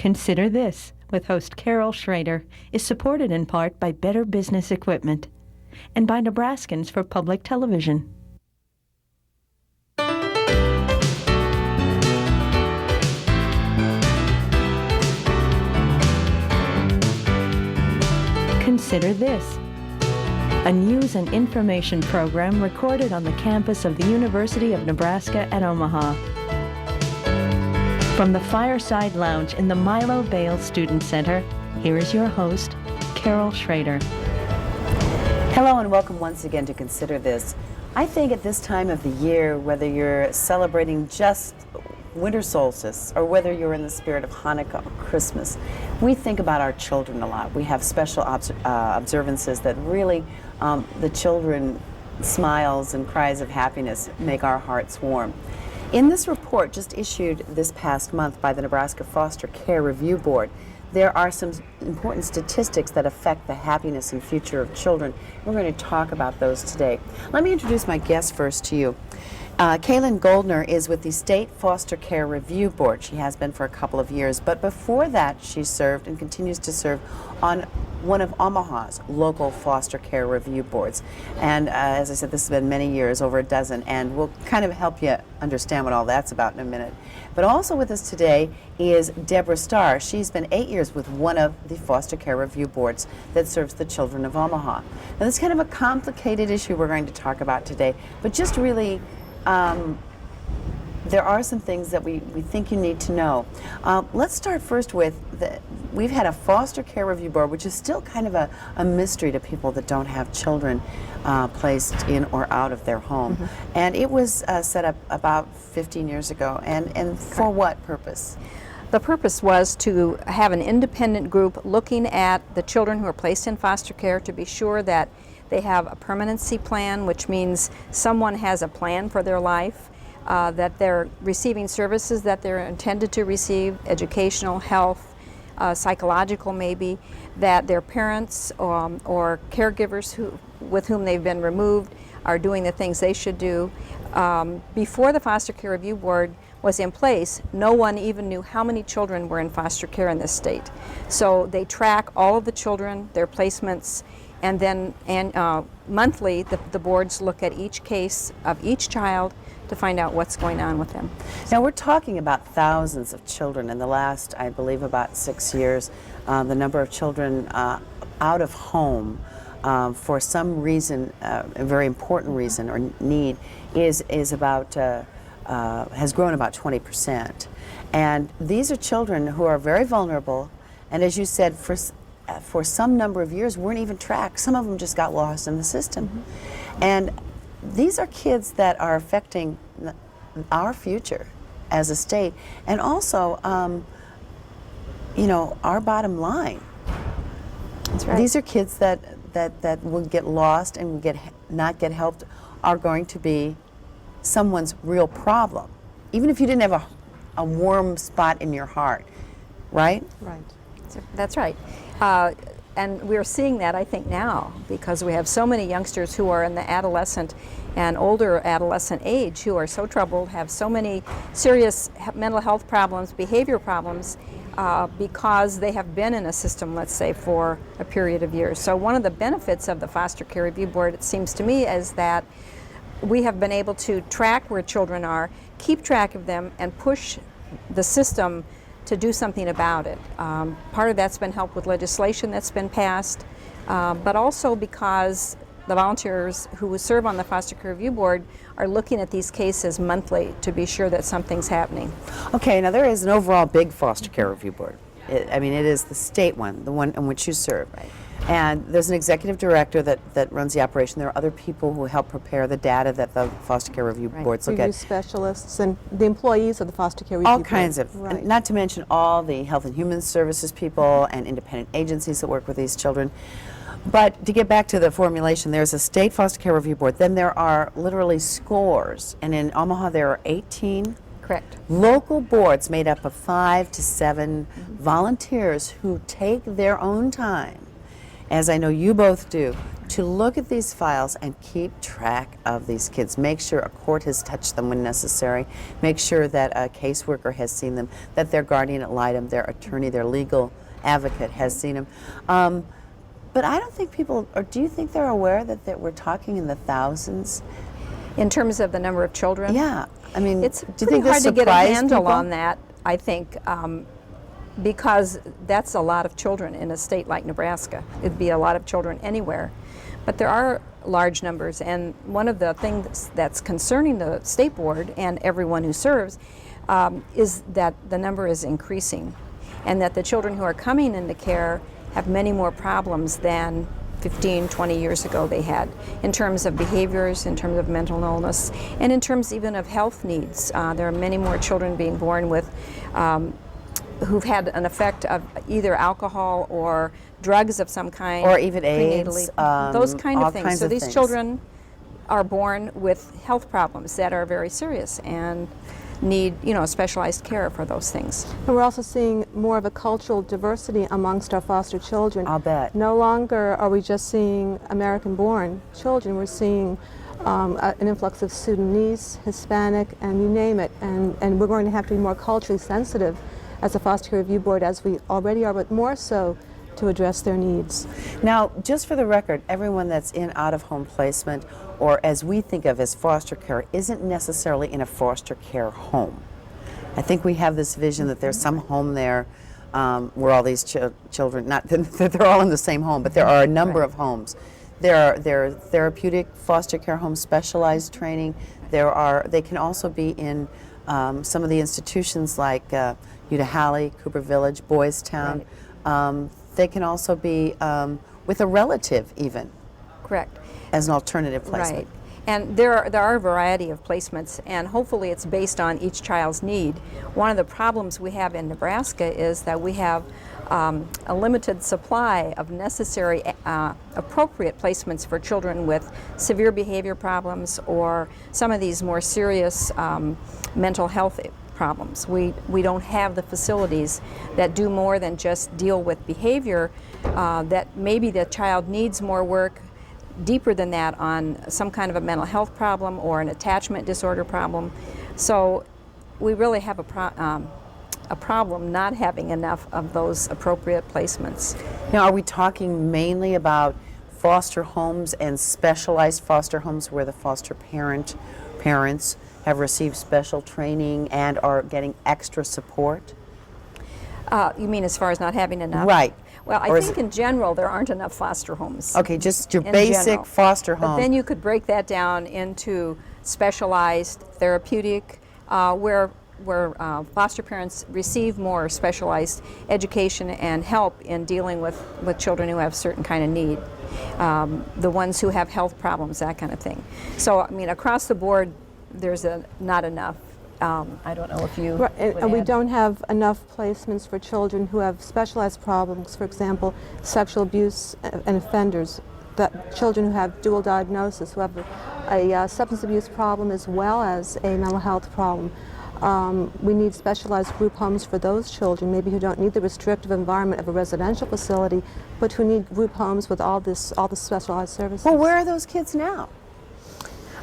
Consider This, with host Carol Schrader, is supported in part by Better Business Equipment and by Nebraskans for Public Television. Consider This, a news and information program recorded on the campus of the University of Nebraska at Omaha. From the Fireside Lounge in the Milo Bale Student Center, here is your host, Carol Schrader. Hello and welcome once again to Consider This. I think at this time of the year, whether you're celebrating just winter solstice or whether you're in the spirit of Hanukkah or Christmas, we think about our children a lot. We have special observances that really, the children smiles and cries of happiness make our hearts warm. In this report just issued this past month by the Nebraska Foster Care Review Board, there are some important statistics that affect the happiness and future of children. We're going to talk about those today. Let me introduce my guest first to you. Kaylin Goldner is with the State Foster Care Review Board. She has been for a couple of years, but before that she served and continues to serve on one of Omaha's local foster care review boards. And as I said, this has been many years, over a dozen, and we'll kind of help you understand what all that's about in a minute. But also with us today is Deborah Starr. She's been 8 years with one of the foster care review boards that serves the children of Omaha. Now, this is kind of a complicated issue we're going to talk about today, but just really there are some things that we think you need to know. Let's start first with, we've had a foster care review board, which is still kind of a mystery to people that don't have children placed in or out of their home. Mm-hmm. And it was set up about 15 years ago. And for what purpose? The purpose was to have an independent group looking at the children who are placed in foster care to be sure that they have a permanency plan, which means someone has a plan for their life, that they're receiving services that they're intended to receive, educational, health, psychological maybe, that their parents or caregivers with whom they've been removed are doing the things they should do. Before the Foster Care Review Board was in place, no one even knew how many children were in foster care in this state. So they track all of the children, their placements, and then monthly the boards look at each case of each child to find out what's going on with them. Now we're talking about thousands of children in the last, I believe, about 6 years. The number of children out of home for some reason, a very important reason or need, is about has grown about 20%. And these are children who are very vulnerable, and as you said, for some number of years weren't even tracked. Some of them just got lost in the system. Mm-hmm. And these are kids that are affecting our future as a state, and also, you know, our bottom line. That's right. These are kids that will get lost and will not get helped, are going to be someone's real problem, even if you didn't have a warm spot in your heart, right? Right. That's right. And we're seeing that, I think, now, because we have so many youngsters who are in the adolescent and older adolescent age who are so troubled, have so many serious mental health problems, behavior problems, because they have been in a system, let's say, for a period of years. So one of the benefits of the Foster Care Review Board, it seems to me, is that we have been able to track where children are, keep track of them, and push the system to do something about it. Part of that's been helped with legislation that's been passed, but also because the volunteers who serve on the Foster Care Review Board are looking at these cases monthly to be sure that something's happening. Okay, now there is an overall big Foster Care Review Board. I mean, it is the state one, the one in which you serve. Right. And there's an executive director that runs the operation. There are other people who help prepare the data that the Foster Care Review Boards look Review at. specialists and the employees of the Foster Care Review All Board. kinds of, Right. not to mention all the Health and Human Services people and independent agencies that work with these children. But to get back to the formulation, there's a state Foster Care Review Board. Then there are literally scores. And in Omaha, there are 18 Correct. local boards made up of 5 to 7 volunteers who take their own time, as I know you both do, to look at these files and keep track of these kids. Make sure a court has touched them when necessary. Make sure that a caseworker has seen them, that their guardian ad litem, their attorney, their legal advocate has seen them. But I don't think people, or do you think they're aware that we're talking in the thousands? In terms of the number of children? Yeah. I mean, It's do you pretty think this hard to get a surprised handle people? on that, I think, because that's a lot of children in a state like Nebraska. It'd be a lot of children anywhere. But there are large numbers, and one of the things that's concerning the state board and everyone who serves is that the number is increasing, and that the children who are coming into care have many more problems than 15, 20 years ago they had, in terms of behaviors, in terms of mental illness, and in terms even of health needs. There are many more children being born with who've had an effect of either alcohol or drugs of some kind. Or even AIDS, prenatally, those kind all of things. kinds So of these things. children are born with health problems that are very serious and need, specialized care for those things. And we're also seeing more of a cultural diversity amongst our foster children. I'll bet. No longer are we just seeing American-born children. We're seeing an influx of Sudanese, Hispanic, and you name it. And we're going to have to be more culturally sensitive as a foster care review board, as we already are, but more so to address their needs. Now, just for the record, everyone that's in out-of-home placement, or as we think of as foster care, isn't necessarily in a foster care home. I think we have this vision that there's some home there where all these children, not that they're all in the same home, but there are a number of homes. There are therapeutic foster care homes, specialized training. They can also be in some of the institutions like Utah, Cooper Village, Boys Town. Right. They can also be with a relative even. Correct. As an alternative placement. Right. And there are a variety of placements, and hopefully it's based on each child's need. One of the problems we have in Nebraska is that we have a limited supply of necessary appropriate placements for children with severe behavior problems or some of these more serious mental health problems. We don't have the facilities that do more than just deal with behavior, that maybe the child needs more work deeper than that on some kind of a mental health problem or an attachment disorder problem. So we really have a problem not having enough of those appropriate placements. Now, are we talking mainly about foster homes and specialized foster homes where the foster parents have received special training and are getting extra support? You mean as far as not having enough? Right. Well, Or I is think in general there aren't enough foster homes. Okay, just your in basic general. foster But home. then you could break that down into specialized therapeutic, where foster parents receive more specialized education and help in dealing with children who have certain kind of need, the ones who have health problems, that kind of thing. So, I mean, across the board, there's not enough. I don't know if you Right, would and we add. don't have enough placements for children who have specialized problems, for example, sexual abuse and offenders, that children who have dual diagnosis, who have a substance abuse problem as well as a mental health problem. We need specialized group homes for those children, maybe who don't need the restrictive environment of a residential facility, but who need group homes with all the specialized services. Well, where are those kids now?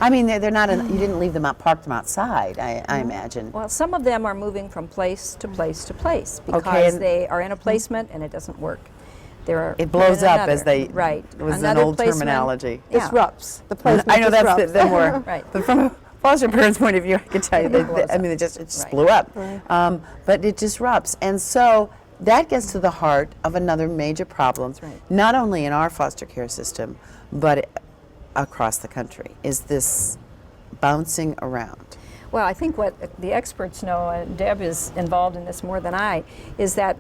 I mean, they're not. You didn't leave them out, parked them outside. I imagine. Well, some of them are moving from place to place to place because Okay, and- they are in a placement and it doesn't work. It blows up as they. Right. It was Another an old placement- terminology. Yeah. Disrupts. The placement I know that's disrupts. the more. Right. But from a foster parent's point of view, I can tell you It blows that. I mean, it just Right. blew up. Right. But it disrupts, and so that gets to the heart of another major problem, That's right. not only in our foster care system, but across the country. Is this bouncing around? Well, I think what the experts know, and Deb is involved in this more than I, is that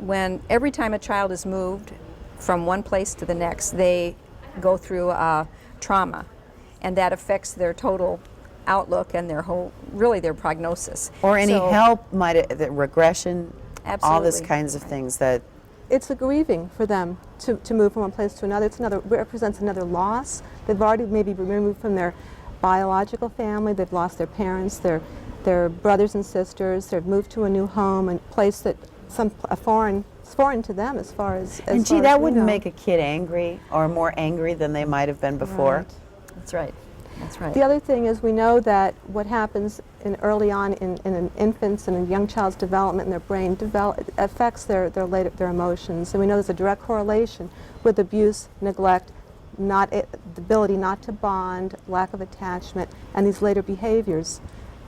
every time a child is moved from one place to the next, they go through trauma, and that affects their total outlook and their prognosis. Or any So- help, the regression, all this Absolutely. kinds of things that. It's a grieving for them to move from one place to another. It represents another loss. They've already maybe been removed from their biological family. They've lost their parents, their brothers and sisters. They've moved to a new home and place that a foreign it's foreign to them as far as And far gee, as that we wouldn't know. make a kid angry or more angry than they might have been before. Right. That's right. That's right. The other thing is we know that what happens early on in an infant's and a young child's development in their brain affects their emotions. And we know there's a direct correlation with abuse, neglect, the ability not to bond, lack of attachment, and these later behaviors.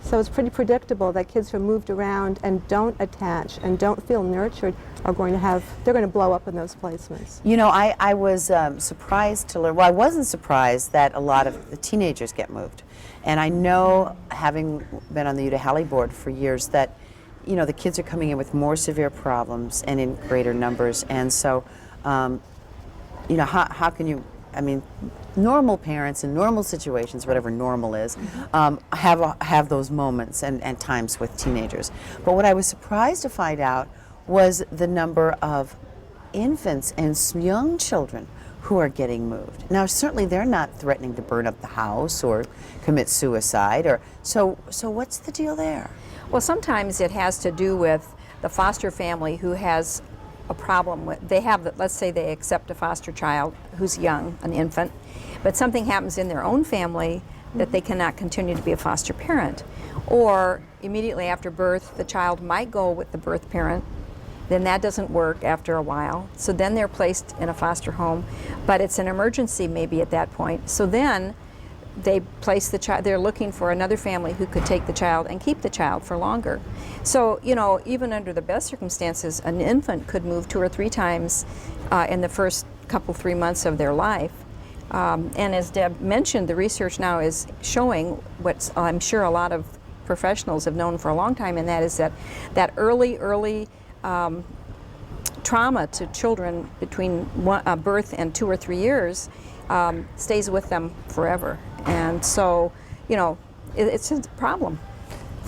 So it's pretty predictable that kids who are moved around and don't attach and don't feel nurtured are going to they're going to blow up in those placements. You know, I was surprised to learn, well, I wasn't surprised that a lot of the teenagers get moved. And I know, having been on the Utah Halley board for years, that, you know, the kids are coming in with more severe problems and in greater numbers. And so, you know, how can you, I mean, normal parents in normal situations, whatever normal is, have those moments and times with teenagers. But what I was surprised to find out was the number of infants and young children who are getting moved. Now, certainly they're not threatening to burn up the house or commit suicide, or so what's the deal there? Well, sometimes it has to do with the foster family who has a problem with, let's say they accept a foster child who's young, an infant, but something happens in their own family that they cannot continue to be a foster parent. Or immediately after birth, the child might go with the birth parent, then that doesn't work after a while. So then they're placed in a foster home, but it's an emergency maybe at that point. So then they place the child, they're looking for another family who could take the child and keep the child for longer. So, you know, even under the best circumstances, an infant could move 2 or 3 times in the first 3 months of their life. And as Deb mentioned, the research now is showing what I'm sure a lot of professionals have known for a long time, and that is that early trauma to children between birth and 2 or 3 years stays with them forever. And so, you know, it's a problem.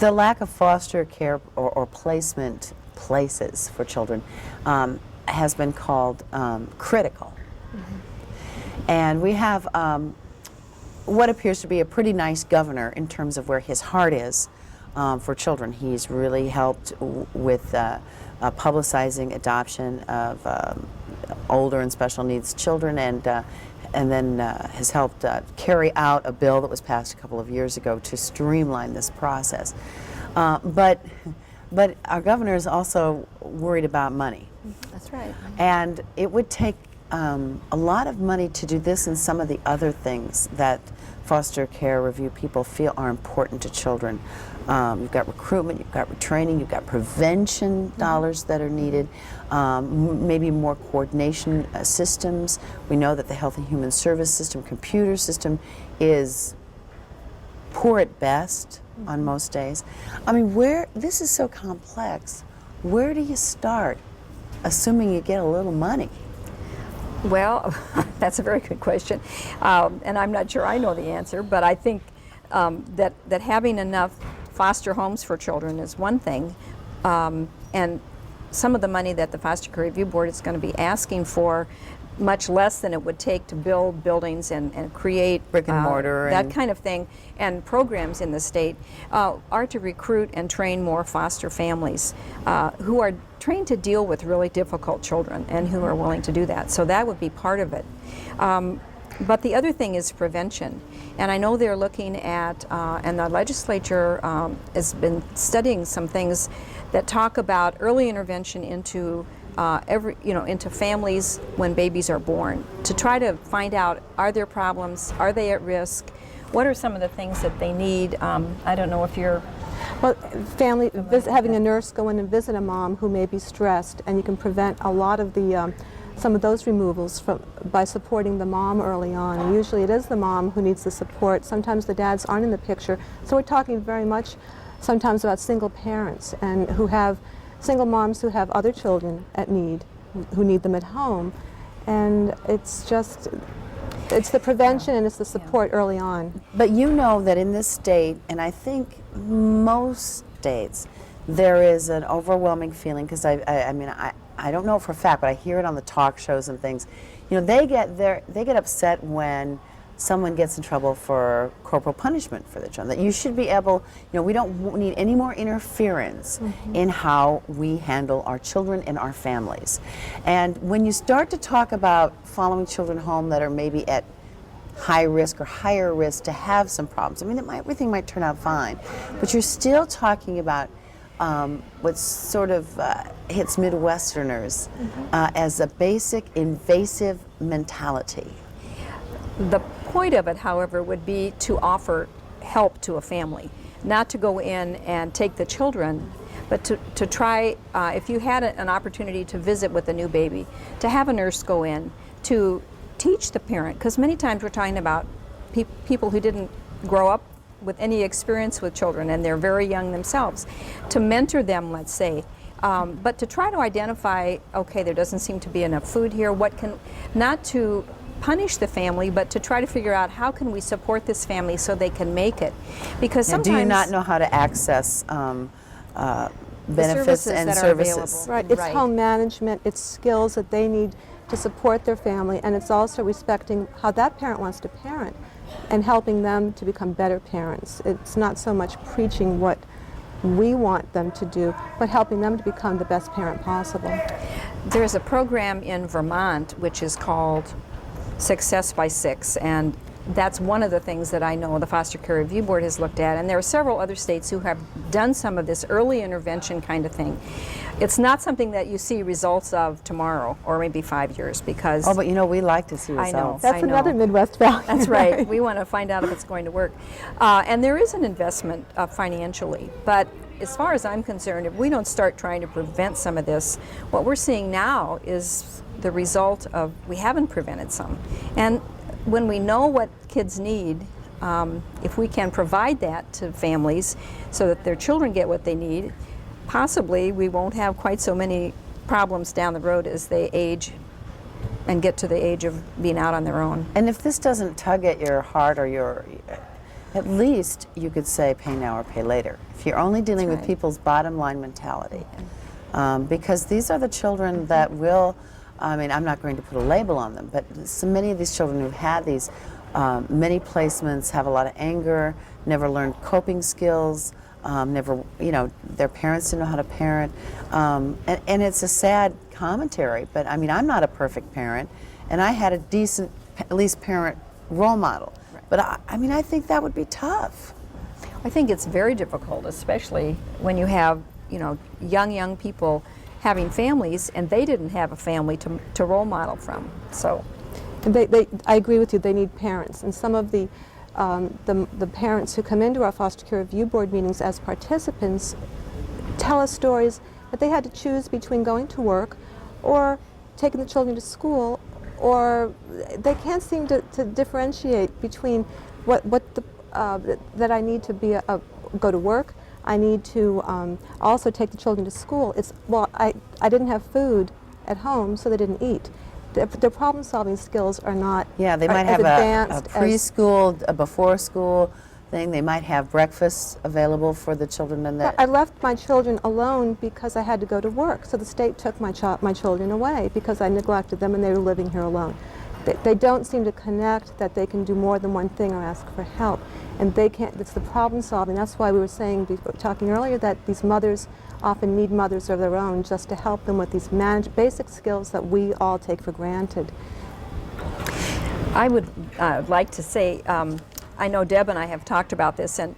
The lack of foster care or placement places for children has been called critical. Mm-hmm. And we have what appears to be a pretty nice governor in terms of where his heart is for children. He's really helped with publicizing adoption of older and special needs children, and then has helped carry out a bill that was passed a couple of years ago to streamline this process. But our governor is also worried about money. That's right. And it would take a lot of money to do this and some of the other things that foster care review people feel are important to children. You've got recruitment, you've got retraining, you've got prevention dollars that are needed, maybe more coordination systems. We know that the Health and Human Service system, computer system, is poor at best on most days. I mean, this is so complex. Where do you start, assuming you get a little money? Well, that's a very good question, and I'm not sure I know the answer, but I think that having enough foster homes for children is one thing, and some of the money that the Foster Care Review Board is going to be asking for, much less than it would take to build buildings and create brick and mortar that kind of thing, and programs in the state, are to recruit and train more foster families who are trained to deal with really difficult children and who are willing to do that. So that would be part of it. But the other thing is prevention. And I know they're looking at, and the legislature has been studying some things that talk about early intervention into into families when babies are born, to try to find out, are there problems, are they at risk, what are some of the things that they need. I don't know if you're... Well, having a nurse go in and visit a mom who may be stressed, and you can prevent a lot of the some of those removals by supporting the mom early on. And usually it is the mom who needs the support. Sometimes the dads aren't in the picture. So we're talking very much sometimes about single parents and single moms who have other children at need, who need them at home. And it's the prevention and it's the support early on. But you know that in this state, and I think most states, there is an overwhelming feeling, because I don't know for a fact, but I hear it on the talk shows and things. You know, they get upset when someone gets in trouble for corporal punishment for the children. That you should be able, we don't need any more interference in how we handle our children and our families. And when you start to talk about following children home that are maybe at high risk or higher risk to have some problems, I mean, everything might turn out fine, but you're still talking about what sort of hits Midwesterners as a basic invasive mentality. The point of it, however, would be to offer help to a family, not to go in and take the children, but to try, if you had an opportunity to visit with a new baby, to have a nurse go in to teach the parent, because many times we're talking about people who didn't grow up with any experience with children and they're very young themselves, to mentor them, let's say, but to try to identify, okay, there doesn't seem to be enough food here, not to punish the family, but to try to figure out how can we support this family so they can make it. Because sometimes... Now, do you not know how to access benefits and that services? are available. Right, it's Right. home management, it's skills that they need to support their family, and it's also respecting how that parent wants to parent and helping them to become better parents. It's not so much preaching what we want them to do, but helping them to become the best parent possible. There's a program in Vermont which is called Success by Six, and that's one of the things that I know the Foster Care Review Board has looked at, and there are several other states who have done some of this early intervention kind of thing. It's not something that you see results of tomorrow or maybe 5 years, because... Oh, but we like to see I know. results. That's another Midwest value. That's right. We want to find out if it's going to work. And there is an investment financially, but as far as I'm concerned, if we don't start trying to prevent some of this, what we're seeing now is the result of we haven't prevented some. And when we know what kids need, if we can provide that to families so that their children get what they need, possibly we won't have quite so many problems down the road as they age and get to the age of being out on their own. And if this doesn't tug at your heart or at least you could say pay now or pay later. If you're only dealing with people's bottom line mentality. Because these are the children that will, I mean, I'm not going to put a label on them, but so many of these children who've had these many placements have a lot of anger, never learned coping skills, never, their parents didn't know how to parent. And it's a sad commentary, but I mean, I'm not a perfect parent, and I had a decent, at least parent role model. Right. But I think that would be tough. I think it's very difficult, especially when you have, young people having families and they didn't have a family to role model from. So, I agree with you. They need parents, and some of the parents who come into our Foster Care Review Board meetings as participants tell us stories that they had to choose between going to work or taking the children to school, or they can't seem to differentiate between that I need to go to work. I need to also take the children to school. I didn't have food at home, so they didn't eat. Their problem-solving skills are not Yeah, they might have a preschool, a before-school thing. They might have breakfast available for the children. And I left my children alone because I had to go to work, so the state took my children away because I neglected them and they were living here alone. They don't seem to connect that they can do more than one thing or ask for help. And they can't, it's the problem solving. That's why we were talking earlier that these mothers often need mothers of their own just to help them with these basic skills that we all take for granted. I would like to say, I know Deb and I have talked about this, and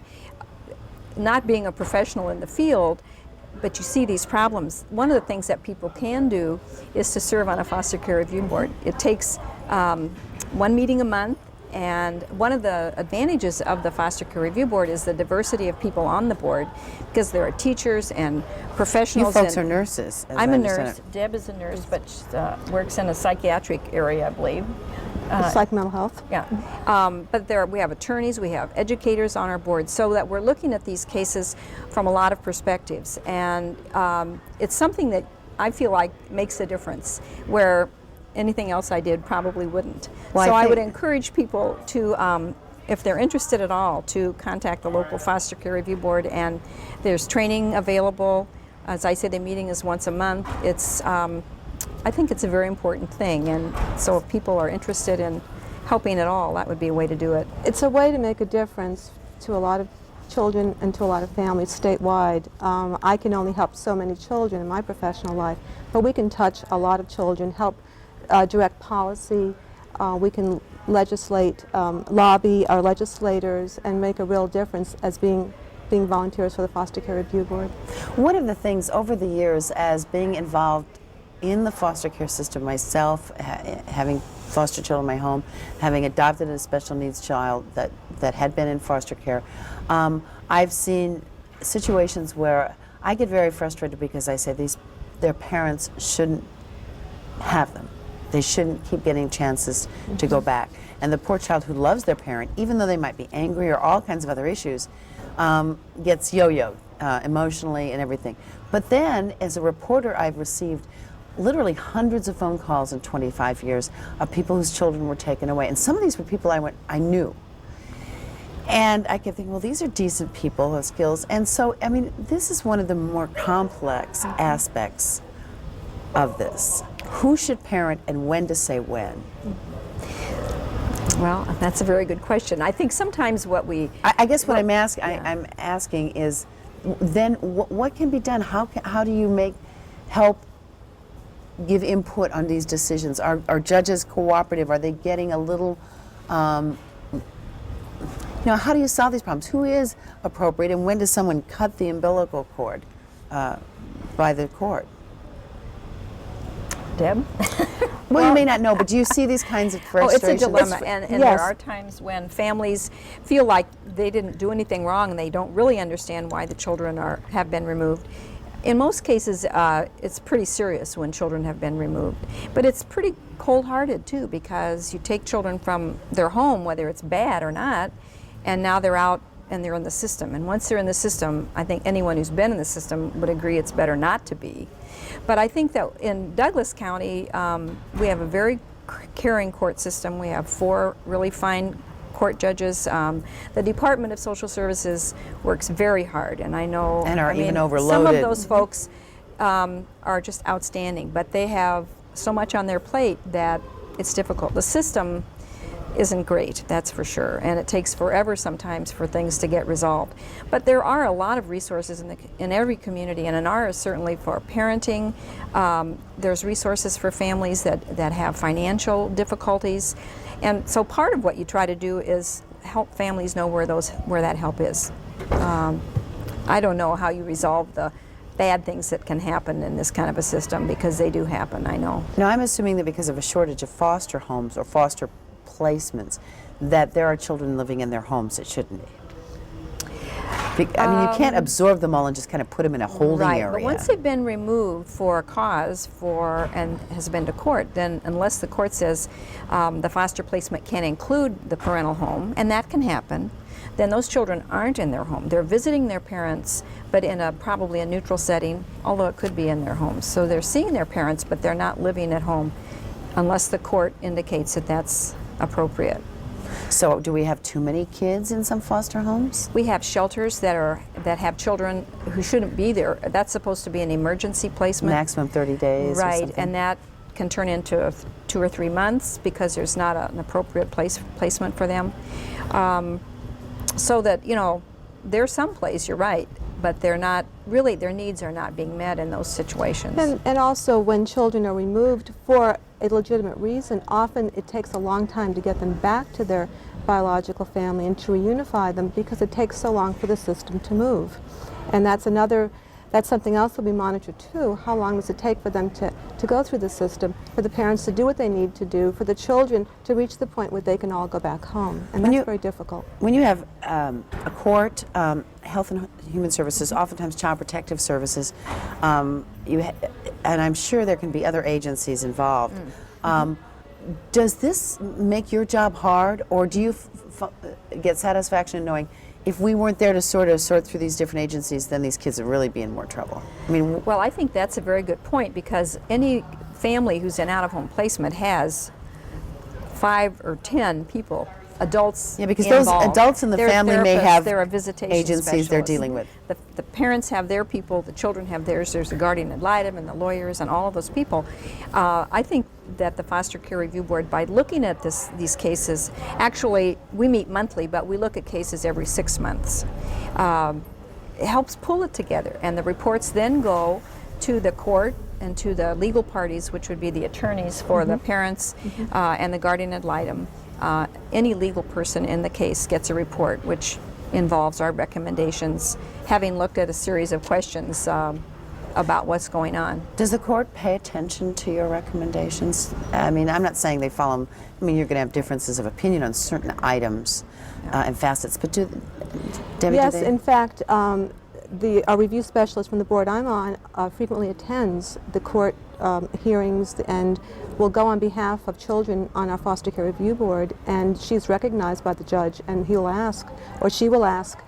not being a professional in the field, but you see these problems. One of the things that people can do is to serve on a foster care review board. It takes one meeting a month, and one of the advantages of the foster care review board is the diversity of people on the board, because there are teachers and professionals. You folks are nurses. I'm a nurse. Deb is a nurse, but she works in a psychiatric area, I believe. Psych mental health. Yeah, but we have attorneys, we have educators on our board, so that we're looking at these cases from a lot of perspectives, and it's something that I feel like makes a difference, where anything else I did probably wouldn't. Well, so I would encourage people to, if they're interested at all, to contact the local foster care review board, and there's training available. As I say, the meeting is once a month. It's I think it's a very important thing, and so if people are interested in helping at all, that would be a way to do it. It's a way to make a difference to a lot of children and to a lot of families statewide. I can only help so many children in my professional life, but we can touch a lot of children, help direct policy. We can legislate, lobby our legislators, and make a real difference as being volunteers for the Foster Care Review Board. One of the things over the years, as being involved in the foster care system myself, having foster children in my home, having adopted a special needs child that had been in foster care, I've seen situations where I get very frustrated because I say their parents shouldn't have them. They shouldn't keep getting chances to go back. And the poor child who loves their parent, even though they might be angry or all kinds of other issues, gets yo-yoed emotionally and everything. But then, as a reporter, I've received literally hundreds of phone calls in 25 years of people whose children were taken away. And some of these were people I knew. And I kept thinking, well, these are decent people who have skills. And so, I mean, this is one of the more complex aspects of this. Who should parent and when to say when? Well, that's a very good question. I think sometimes what we... I guess what I'm asking is, then what can be done? How do you help give input on these decisions? Are judges cooperative? Are they getting a little, how do you solve these problems? Who is appropriate, and when does someone cut the umbilical cord by the court? Deb? Well, you may not know, but do you see these kinds of frustrations? Oh, it's a dilemma, and yes. There are times when families feel like they didn't do anything wrong and they don't really understand why the children have been removed. In most cases, it's pretty serious when children have been removed. But it's pretty cold-hearted, too, because you take children from their home, whether it's bad or not, and now they're out and they're in the system. And once they're in the system, I think anyone who's been in the system would agree it's better not to be. But I think that in Douglas County, we have a very caring court system. We have 4 really fine court judges. The Department of Social Services works very hard, and I know even overloaded. Some of those folks are just outstanding, but they have so much on their plate that it's difficult. The system isn't great, that's for sure, and it takes forever sometimes for things to get resolved. But there are a lot of resources in every community, and in ours certainly for parenting. There's resources for families that have financial difficulties, and so part of what you try to do is help families know where that help is. I don't know how you resolve the bad things that can happen in this kind of a system, because they do happen, I know. Now, I'm assuming that because of a shortage of foster homes or foster placements, that there are children living in their homes that shouldn't be. I mean, you can't absorb them all and just kind of put them in a holding area. But once they've been removed for a cause and has been to court, then unless the court says the foster placement can include the parental home, and that can happen, then those children aren't in their home. They're visiting their parents, but in probably a neutral setting, although it could be in their homes. So they're seeing their parents, but they're not living at home unless the court indicates that that's appropriate. So do we have too many kids in some foster homes? We have shelters that have children who shouldn't be there. That's supposed to be an emergency placement. Maximum 30 days. Right, or something. and that can turn into 2 or 3 months because there's not an appropriate placement for them. So that, they're someplace, you're right, but they're not, really their needs are not being met in those situations. And also when children are removed for a legitimate reason, often it takes a long time to get them back to their biological family and to reunify them, because it takes so long for the system to move. And that's something else that we monitor too. How long does it take for them to go through the system, for the parents to do what they need to do, for the children to reach the point where they can all go back home? And that's very difficult. When you have a court, Health and Human Services, oftentimes Child Protective Services, and I'm sure there can be other agencies involved. Does this make your job hard, or do you get satisfaction in knowing if we weren't there to sort through these different agencies, then these kids would really be in more trouble? I mean, well, I think that's a very good point, because any family who's in out-of-home placement has 5 or 10 people adults Yeah, because those involved. adults in the There are family may therapists, have there are visitation agencies they're specialists. dealing with. The parents have their people, the children have theirs. There's the guardian ad litem and the lawyers and all of those people. I think that the Foster Care Review Board, by looking at these cases, actually we meet monthly, but we look at cases every 6 months. It helps pull it together, and the reports then go to the court and to the legal parties, which would be the attorneys for the parents and the guardian ad litem. Any legal person in the case gets a report which involves our recommendations, having looked at a series of questions about what's going on. Does the court pay attention to your recommendations? I mean, I'm not saying they follow them. I mean, you're going to have differences of opinion on certain items and facets, but Debbie, Yes, do they? in fact, our review specialist from the board I'm on frequently attends the court hearings and will go on behalf of children on our foster care review board, and she's recognized by the judge, and he'll ask, or she will ask,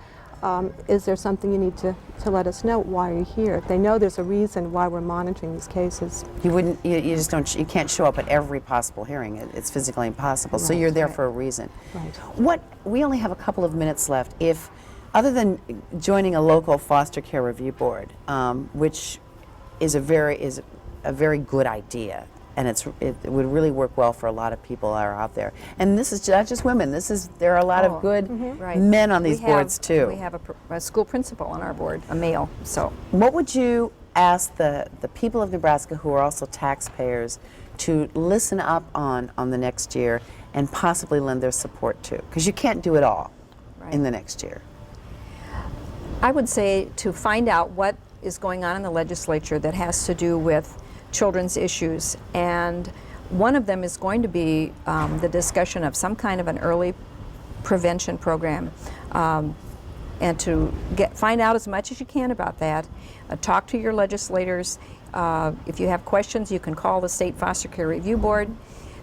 is there something you need to let us know? Why are you here? They know there's a reason why we're monitoring these cases. You just don't, you can't show up at every possible hearing. It's physically impossible. So Right, you're there right. for a reason. Right. We only have a couple of minutes left. If, other than joining a local foster care review board, which is a very good idea, and it would really work well for a lot of people that are out there. And this is not just women. There are a lot of good Right. men on these We have- boards too. We have a school principal on our board, a male. So What would you ask the people of Nebraska who are also taxpayers to listen up on the next year and possibly lend their support to? Because you can't do it all in the next year. I would say to find out what is going on in the legislature that has to do with children's issues, and one of them is going to be the discussion of some kind of an early prevention program, and to find out as much as you can about that. Talk to your legislators. If you have questions, you can call the State Foster Care Review Board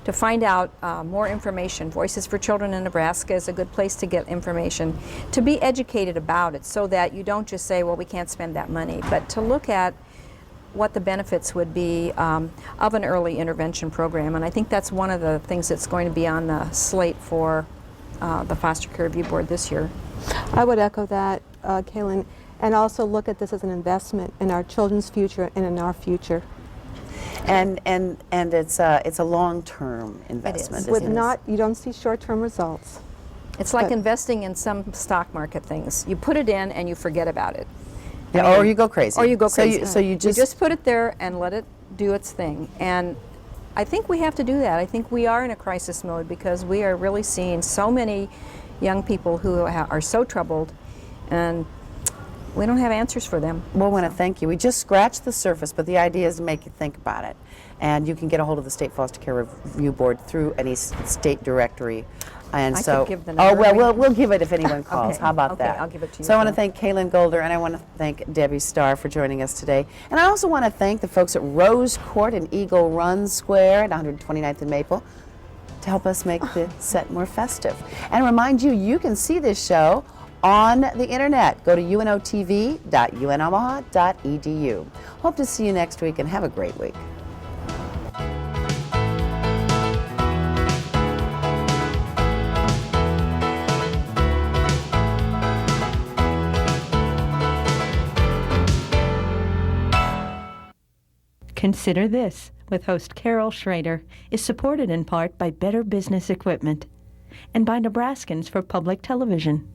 to find out more information. Voices for Children in Nebraska is a good place to get information, to be educated about it, so that you don't just say, well, we can't spend that money, but to look at what the benefits would be of an early intervention program. And I think that's one of the things that's going to be on the slate for the Foster Care Review Board this year. I would echo that, Kaylin, and also look at this as an investment in our children's future and in our future. And it's a long-term investment. With isn't it? you don't see short-term results. It's like But- investing in some stock market things. You put it in and you forget about it. Yeah, or you go crazy. Or you go crazy. So you just put it there and let it do its thing. And I think we have to do that. I think we are in a crisis mode because we are really seeing so many young people who are so troubled, and we don't have answers for them. We want to thank you. We just scratched the surface, but the idea is to make you think about it. And you can get a hold of the State Foster Care Review Board through any state directory. And I so, could give the number. we'll give it if anyone calls. Okay. How about Okay, that? I'll give it to you So I want to then. thank Kaylin Golder, and I want to thank Debbie Starr for joining us today. And I also want to thank the folks at Rose Court in Eagle Run Square at 129th and Maple to help us make the set more festive. And remind you, you can see this show on the internet. Go to unotv.unomaha.edu. Hope to see you next week, and have a great week. Consider This with host Carol Schrader is supported in part by Better Business Equipment and by Nebraskans for Public Television.